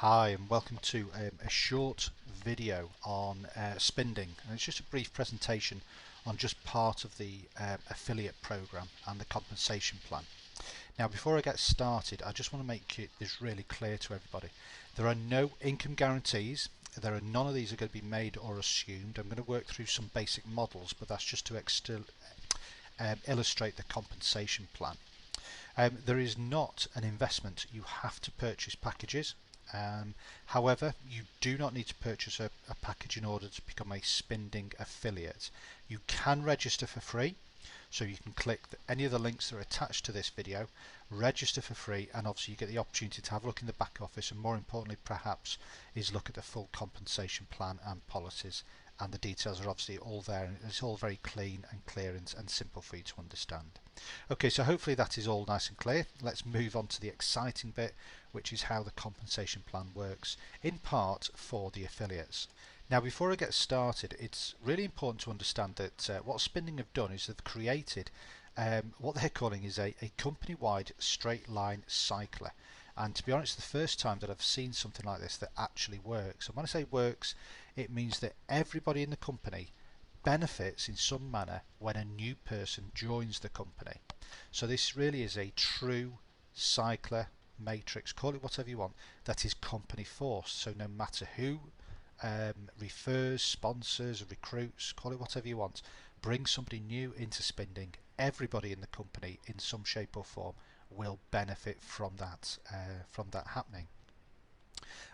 Hi and welcome to a short video on Spinding, and it's just a brief presentation on just part of the affiliate program and the compensation plan. Now before I get started, I just want to make this really clear to everybody. There are no income guarantees. None of these are going to be made or assumed. I'm going to work through some basic models, but that's just to illustrate the compensation plan. There is not an investment. You have to purchase packages. However, you do not need to purchase a package in order to become a Spinding affiliate. You can register for free, so you can click any of the links that are attached to this video, register for free, and obviously you get the opportunity to have a look in the back office, and more importantly perhaps is look at the full compensation plan and policies, and the details are obviously all there, and it's all very clean and clear and simple for you to understand. Okay, so hopefully that is all nice and clear. Let's move on to the exciting bit, which is how the compensation plan works, in part for the affiliates. Now before I get started, it's really important to understand that what Spinding have done is they've created what they're calling is a company-wide straight line cycler. And to be honest, the first time that I've seen something like this that actually works. And when I say works, it means that everybody in the company benefits in some manner when a new person joins the company. So this really is a true cycler matrix, call it whatever you want, that is company forced. So no matter who refers, sponsors, recruits, call it whatever you want, bring somebody new into Spinding, everybody in the company in some shape or form will benefit from that happening.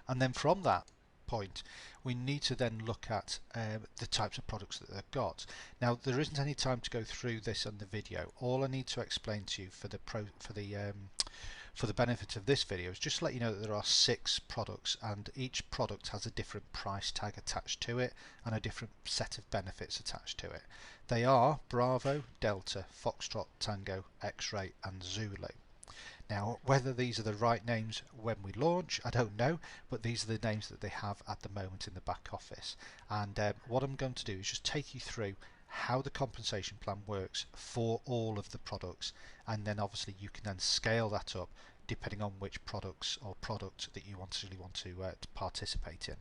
And then from that point, we need to then look at the types of products that they've got. Now there isn't any time to go through this on the video. All I need to explain to you for the benefit of this video is just to let you know that there are 6 products, and each product has a different price tag attached to it and a different set of benefits attached to it. They are Bravo, Delta, Foxtrot, Tango, X-Ray and Zulu. Now whether these are the right names when we launch, I don't know, but these are the names that they have at the moment in the back office. And what I'm going to do is just take you through how the compensation plan works for all of the products, and then obviously you can then scale that up depending on which products or product that you want to participate in.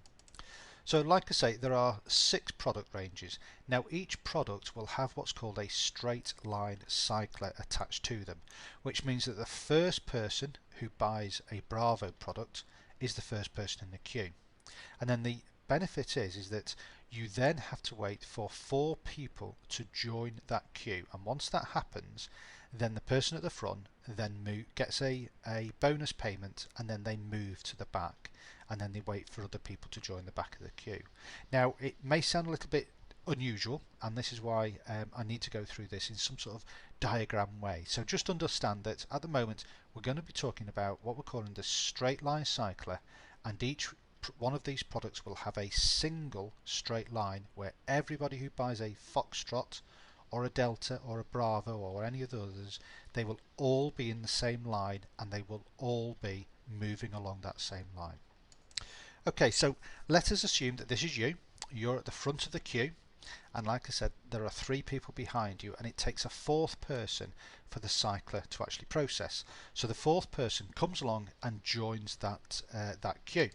So like I say, there are 6 product ranges. Now each product will have what's called a straight line cycler attached to them, which means that the first person who buys a Bravo product is the first person in the queue. And then the benefit is that you then have to wait for 4 people to join that queue, and once that happens, then the person at the front then gets a bonus payment, and then they move to the back, and then they wait for other people to join the back of the queue. Now it may sound a little bit unusual, and this is why I need to go through this in some sort of diagram way. So just understand that at the moment we're going to be talking about what we're calling the straight line cycler, and each one of these products will have a single straight line where everybody who buys a Foxtrot or a Delta or a Bravo or any of the others, they will all be in the same line, and they will all be moving along that same line. Okay, so let us assume that this is you. You're at the front of the queue, and like I said, there are 3 people behind you, and it takes a 4th person for the cycler to actually process. So the 4th person comes along and joins that queue.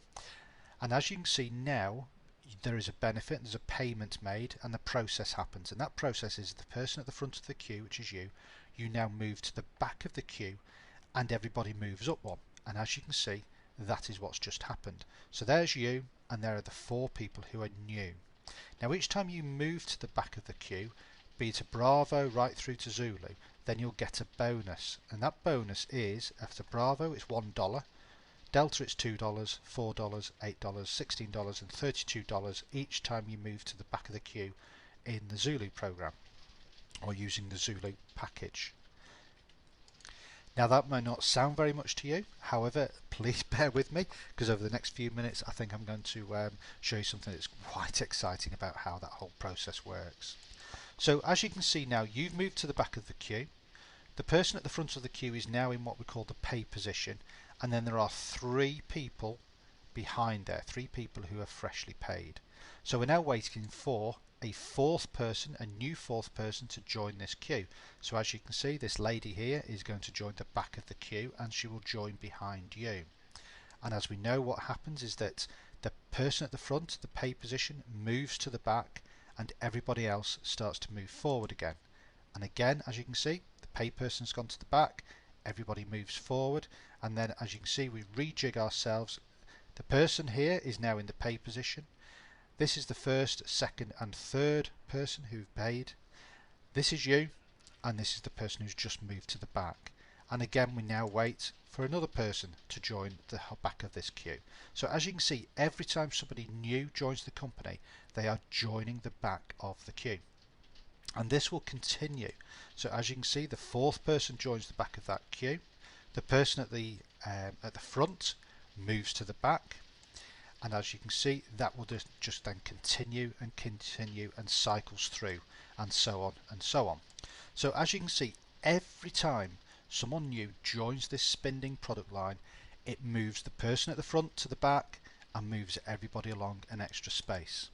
And as you can see now, there is a benefit, there's a payment made, and the process happens. And that process is the person at the front of the queue, which is you now move to the back of the queue, and everybody moves up one. And as you can see, that is what's just happened. So there's you, and there are the 4 people who are new. Now each time you move to the back of the queue, be it a Bravo right through to Zulu, then you'll get a bonus. And that bonus is, after Bravo it's $1, Delta it's $2, $4, $8, $16 and $32 each time you move to the back of the queue in the Zulu program or using the Zulu package. Now that might not sound very much to you, however please bear with me, because over the next few minutes I think I'm going to show you something that's quite exciting about how that whole process works. So as you can see now, you've moved to the back of the queue. The person at the front of the queue is now in what we call the pay position, and then there are 3 people behind there, 3 people who are freshly paid. So we're now waiting for a 4th person, a new 4th person, to join this queue. So as you can see, this lady here is going to join the back of the queue, and she will join behind you. And as we know, what happens is that the person at the front, the pay position, moves to the back and everybody else starts to move forward again. And again, as you can see, the pay person's gone to the back, everybody moves forward, and then as you can see, we rejig ourselves. The person here is now in the pay position. This is the first, second and third person who've paid. This is you, and this is the person who's just moved to the back. And again, we now wait for another person to join the back of this queue. So as you can see, every time somebody new joins the company, they are joining the back of the queue. And this will continue. So as you can see, the fourth person joins the back of that queue. The person at the front moves to the back. And as you can see, that will just then continue and continue and cycles through, and so on and so on. So as you can see, every time someone new joins this Spinding product line, it moves the person at the front to the back and moves everybody along an extra space.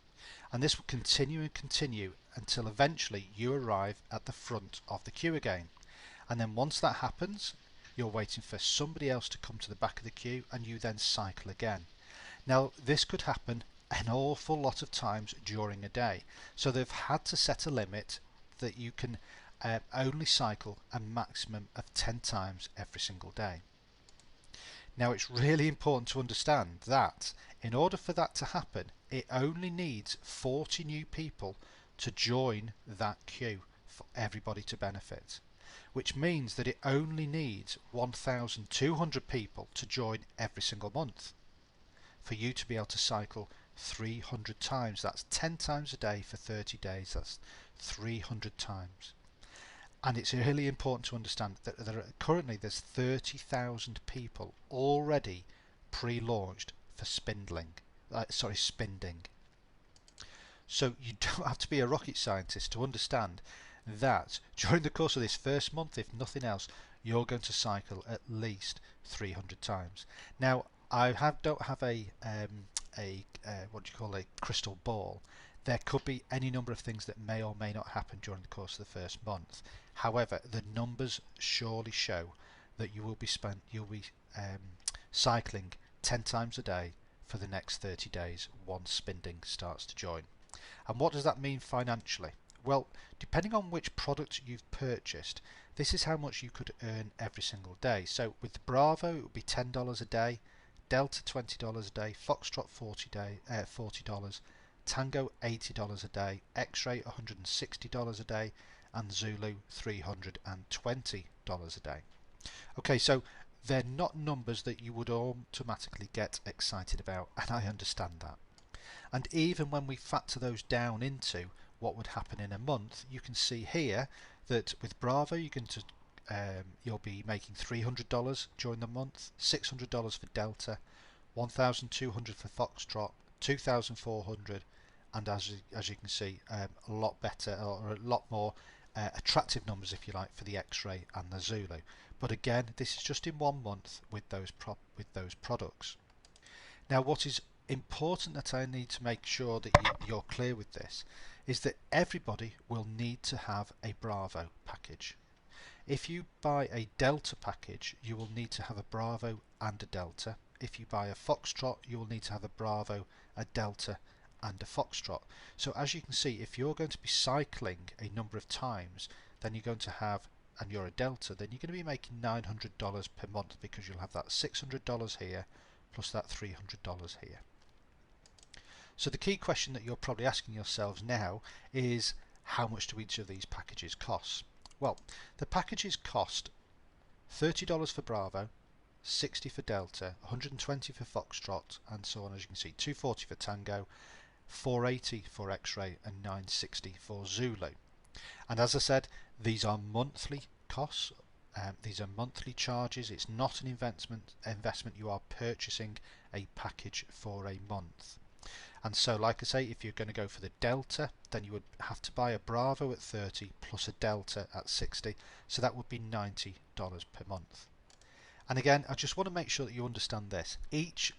And this will continue and continue until eventually you arrive at the front of the queue again. And then once that happens, you're waiting for somebody else to come to the back of the queue, and you then cycle again. Now this could happen an awful lot of times during a day, so they've had to set a limit that you can only cycle a maximum of 10 times every single day. Now it's really important to understand that in order for that to happen, it only needs 40 new people to join that queue for everybody to benefit, which means that it only needs 1,200 people to join every single month for you to be able to cycle 300 times. That's 10 times a day for 30 days. That's 300 times. And it's really important to understand that currently there's 30,000 people already pre-launched for Spinding. So you don't have to be a rocket scientist to understand that during the course of this first month, if nothing else, you're going to cycle at least 300 times. Now, I don't have a what do you call a crystal ball. There could be any number of things that may or may not happen during the course of the first month. However, the numbers surely show that you'll be cycling 10 times a day for the next 30 days once Spinding starts to join. And what does that mean financially? Well, depending on which product you've purchased, this is how much you could earn every single day. So with Bravo, it would be $10 a day, Delta $20 a day, Foxtrot $40, Tango $80 a day, X-Ray $160 a day, and Zulu $320 a day. Okay, so they're not numbers that you would automatically get excited about, and I understand that. And even when we factor those down into what would happen in a month, you can see here that with Bravo you'll be making $300 during the month, $600 for Delta, $1,200 for Foxtrot, $2,400, and as you can see, a lot better or a lot more attractive numbers, if you like, for the X-Ray and the Zulu. But again, this is just in 1 month with those products. Now, what is important that I need to make sure that you're clear with this is that everybody will need to have a Bravo package. If you buy a Delta package, you will need to have a Bravo and a Delta. If you buy a Foxtrot, you will need to have a Bravo, a Delta and a Foxtrot. So as you can see, if you're going to be cycling a number of times, then you're going to have, and you're a Delta, then you're going to be making $900 per month, because you'll have that $600 here plus that $300 here. So the key question that you're probably asking yourselves now is, how much do each of these packages cost? Well, the packages cost $30 for Bravo, $60 for Delta, $120 for Foxtrot, and so on. As you can see, $240 for Tango, $480 for X-Ray, and $960 for Zulu. And as I said, these are monthly costs. These are monthly charges. It's not an investment. You are purchasing a package for a month. And so, like I say, if you're going to go for the Delta, then you would have to buy a Bravo at $30 plus a Delta at $60, so that would be $90 per month. And again, I just want to make sure that you understand this. Each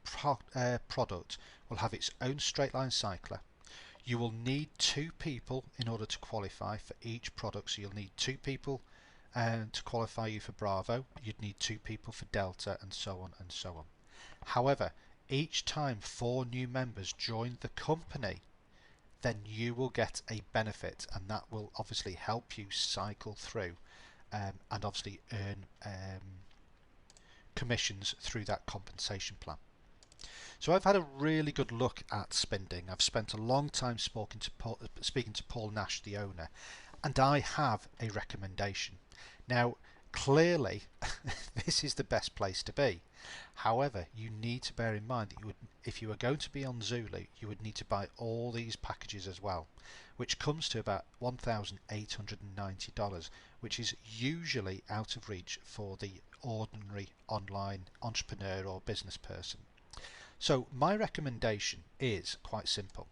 product will have its own straight line cycler. You will need 2 people in order to qualify for each product, so you'll need 2 people to qualify you for Bravo, you'd need 2 people for Delta, and so on and so on. However, each time 4 new members join the company, then you will get a benefit, and that will obviously help you cycle through and obviously earn commissions through that compensation plan. So I've had a really good look at Spinding. I've spent a long time speaking to Paul Nash, the owner, and I have a recommendation. Now, clearly, this is the best place to be. However, you need to bear in mind that if you were going to be on Zulu, you would need to buy all these packages as well, which comes to about $1,890, which is usually out of reach for the ordinary online entrepreneur or business person. So my recommendation is quite simple.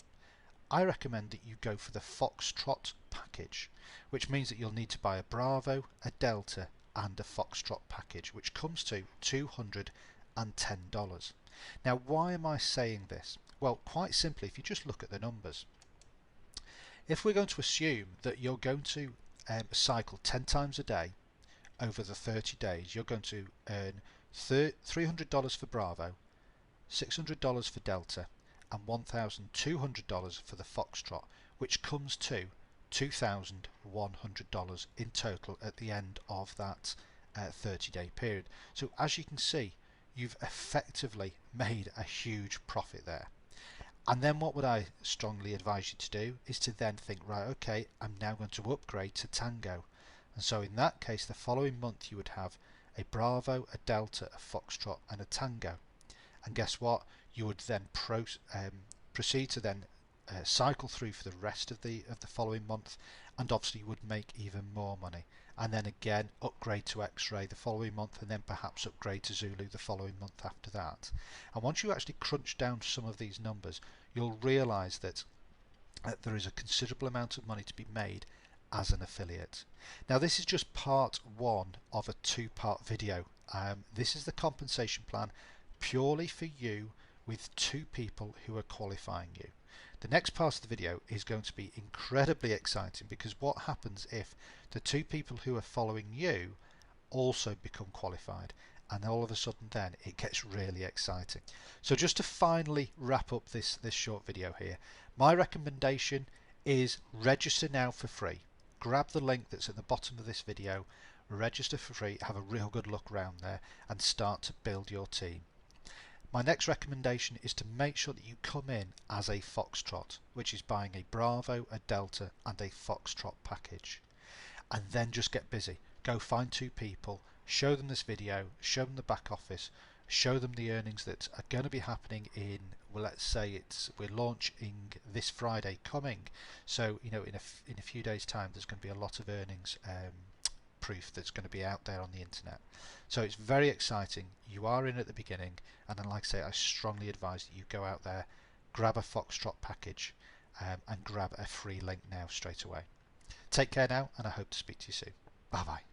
I recommend that you go for the Foxtrot package, which means that you'll need to buy a Bravo, a Delta and a Foxtrot package, which comes to $210. Now, why am I saying this? Well, quite simply, if you just look at the numbers, if we're going to assume that you're going to cycle 10 times a day over the 30 days, you're going to earn $300 for Bravo, $600 for Delta and $1,200 for the Foxtrot, which comes to $2,100 in total at the end of that 30-day period. So as you can see, you've effectively made a huge profit there. And then what would I strongly advise you to do is to then think, right, okay, I'm now going to upgrade to Tango. And so in that case, the following month you would have a Bravo, a Delta, a Foxtrot and a Tango. And guess what? You would then proceed to then cycle through for the rest of the following month, and obviously you would make even more money. And then again upgrade to X-Ray the following month, and then perhaps upgrade to Zulu the following month after that. And once you actually crunch down some of these numbers, you'll realise that there is a considerable amount of money to be made as an affiliate. Now, this is just part one of a two-part video. This is the compensation plan purely for you with 2 people who are qualifying you. The next part of the video is going to be incredibly exciting, because what happens if the 2 people who are following you also become qualified, and all of a sudden then it gets really exciting. So just to finally wrap up this short video here, my recommendation is register now for free. Grab the link that's at the bottom of this video, register for free, have a real good look around there and start to build your team. My next recommendation is to make sure that you come in as a Foxtrot, which is buying a Bravo, a Delta and a Foxtrot package. And then just get busy. Go find 2 people, show them this video, show them the back office, show them the earnings that are going to be happening in, well, let's say we're launching this Friday coming. So, you know, in a few days time there's going to be a lot of earnings proof that's going to be out there on the internet. So it's very exciting. You are in at the beginning, and then, like I say, I strongly advise that you go out there, grab a Foxtrot package and grab a free link now straight away. Take care now, and I hope to speak to you soon. Bye bye.